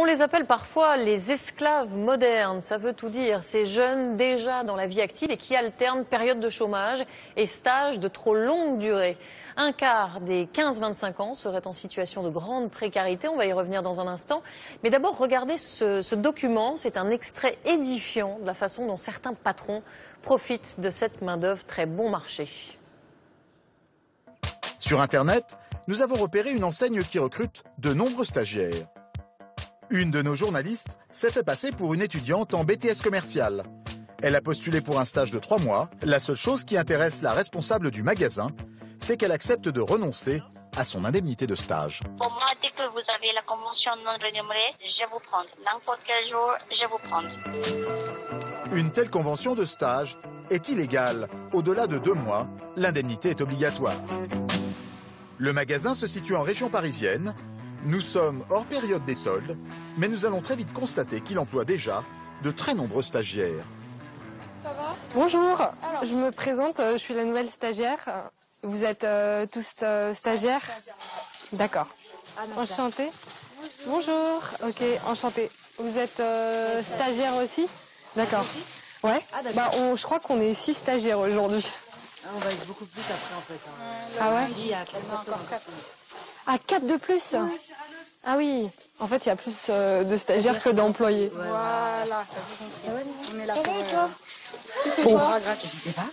On les appelle parfois les esclaves modernes, ça veut tout dire. Ces jeunes déjà dans la vie active et qui alternent période de chômage et stages de trop longue durée. Un quart des 15-25 ans seraient en situation de grande précarité, on va y revenir dans un instant. Mais d'abord, regardez ce document, c'est un extrait édifiant de la façon dont certains patrons profitent de cette main-d'œuvre très bon marché. Sur Internet, nous avons repéré une enseigne qui recrute de nombreux stagiaires. Une de nos journalistes s'est fait passer pour une étudiante en BTS commercial. Elle a postulé pour un stage de 3 mois. La seule chose qui intéresse la responsable du magasin, c'est qu'elle accepte de renoncer à son indemnité de stage. Pour moi, dès que vous avez la convention non rémunérée, je vous prends. N'importe quel jour, je vous prends. Une telle convention de stage est illégale. Au-delà de 2 mois, l'indemnité est obligatoire. Le magasin se situe en région parisienne. Nous sommes hors période des soldes, mais nous allons très vite constater qu'il emploie déjà de très nombreux stagiaires. Ça va? Bonjour, je me présente, je suis la nouvelle stagiaire. Vous êtes tous stagiaires? D'accord. Enchantée. Bonjour, ok, enchantée. Vous êtes stagiaire aussi? D'accord. Ouais. Bah, je crois qu'on est 6 stagiaires aujourd'hui. On va être beaucoup plus après en fait. Ah ouais? Il y a 4 personnes. Ah, 4 de plus? Ah oui, en fait il y a plus de stagiaires que d'employés. Voilà. On est là Bon. Je sais pas.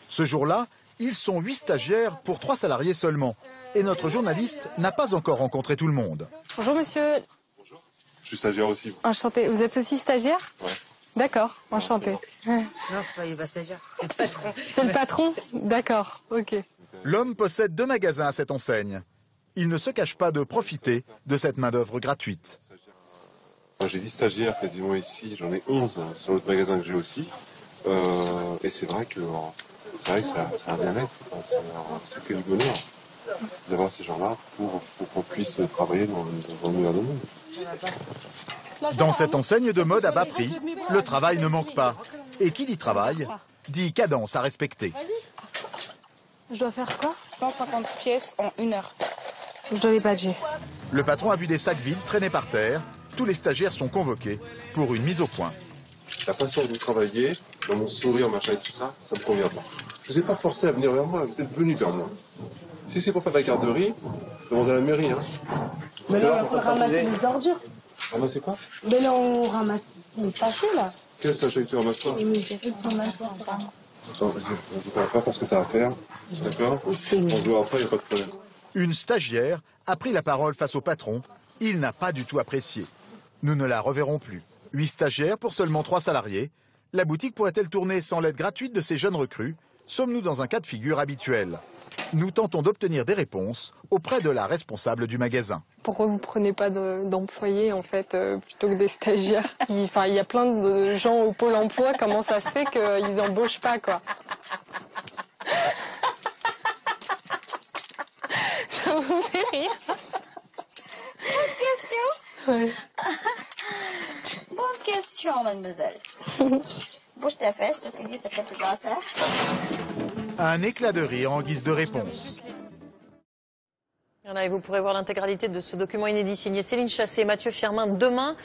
Ce jour-là, ils sont 8 stagiaires pour 3 salariés seulement. Et notre journaliste n'a pas encore rencontré tout le monde. Bonjour monsieur. Bonjour. Je suis stagiaire aussi. Enchanté. Vous êtes aussi stagiaire? Ouais. D'accord, enchanté. Non, c'est pas stagiaire, c'est le patron. C'est le patron? D'accord, ok. L'homme possède 2 magasins à cette enseigne. Il ne se cache pas de profiter de cette main-d'œuvre gratuite. J'ai 10 stagiaires quasiment ici, j'en ai 11 sur l'autre magasin que j'ai aussi. Et c'est vrai que ça a un bien-être, c'est que du bonheur d'avoir ces gens-là pour qu'on puisse travailler dans le meilleur des mondes. Dans cette enseigne de mode à bas prix, le travail ne manque pas. Et qui dit travail, dit cadence à respecter. Je dois faire quoi? 150 pièces en 1 heure. Je dois les badger. Le patron a vu des sacs vides traînés par terre. Tous les stagiaires sont convoqués pour une mise au point. La façon de travailler, dans mon sourire, machin et tout ça, ça me convient pas. Je ne vous ai pas forcé à venir vers moi, vous êtes venus vers moi. Si c'est pour faire de la garderie, demandez à la mairie. Hein. Mais là, on peut ramasser les ordures. Ramasser quoi? Mais là, on ramasse les sachets, là. Quel sachet que tu ramasses pas? Oui, j'ai fait pour maintenant. Attends, vas-y, pas faire parce que tu as à faire. D'accord? On se voit après, il n'y a pas de problème. Une stagiaire a pris la parole face au patron. Il n'a pas du tout apprécié. Nous ne la reverrons plus. 8 stagiaires pour seulement 3 salariés. La boutique pourrait-elle tourner sans l'aide gratuite de ces jeunes recrues? Sommes-nous dans un cas de figure habituel? Nous tentons d'obtenir des réponses auprès de la responsable du magasin. Pourquoi vous prenez pas d'employés en fait plutôt que des stagiaires? Il y a plein de gens au pôle emploi. Comment ça se fait qu'ils embauchent pas quoi? Ça vous fait rire? Bonne question. Ouais. Bonne question, mademoiselle. Bouge ta fesse, je te finis, ça fait tout à faire. Un éclat de rire en guise de réponse. Voilà, et vous pourrez voir l'intégralité de ce document inédit signé Céline Chassé et Mathieu Firmin demain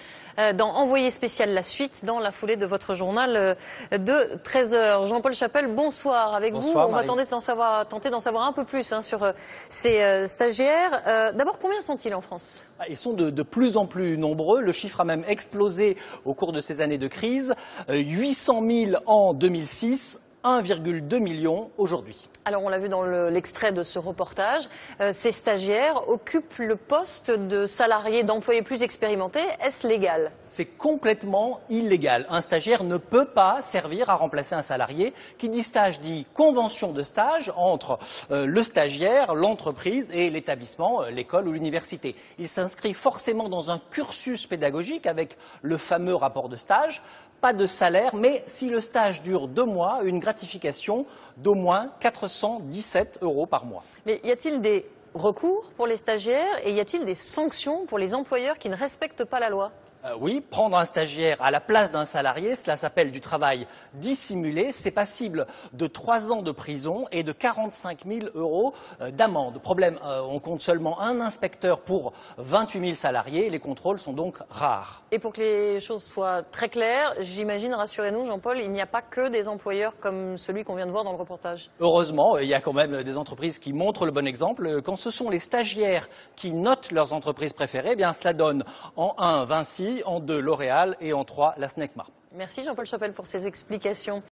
dans Envoyé spécial la suite dans la foulée de votre journal de 13h. Jean-Paul Chapelle, bonsoir avec Bonsoir, vous. On va Marie. tenter d'en savoir un peu plus sur ces stagiaires. D'abord, combien sont-ils en France? Ils sont de plus en plus nombreux. Le chiffre a même explosé au cours de ces années de crise. 800 000 en 2006. 1,2 million aujourd'hui. Alors on l'a vu dans l'extrait de ce reportage, ces stagiaires occupent le poste de salariés, d'employés plus expérimentés. Est-ce légal? C'est complètement illégal. Un stagiaire ne peut pas servir à remplacer un salarié. Qui dit stage dit convention de stage entre le stagiaire, l'entreprise et l'établissement, l'école ou l'université. Il s'inscrit forcément dans un cursus pédagogique avec le fameux rapport de stage. Pas de salaire, mais si le stage dure 2 mois, une gratification d'au moins 417 € par mois. Mais y a-t-il des recours pour les stagiaires et y a-t-il des sanctions pour les employeurs qui ne respectent pas la loi? Oui, prendre un stagiaire à la place d'un salarié, cela s'appelle du travail dissimulé. C'est passible de 3 ans de prison et de 45 000 € d'amende. Problème, on compte seulement un inspecteur pour 28 000 salariés. Les contrôles sont donc rares. Et pour que les choses soient très claires, j'imagine, rassurez-nous Jean-Paul, il n'y a pas que des employeurs comme celui qu'on vient de voir dans le reportage. Heureusement, il y a quand même des entreprises qui montrent le bon exemple. Quand ce sont les stagiaires qui notent leurs entreprises préférées, eh bien cela donne en 1 Vinci, en 2 L'Oréal et en 3 la SNECMA. Merci Jean-Paul Chapelle pour ces explications.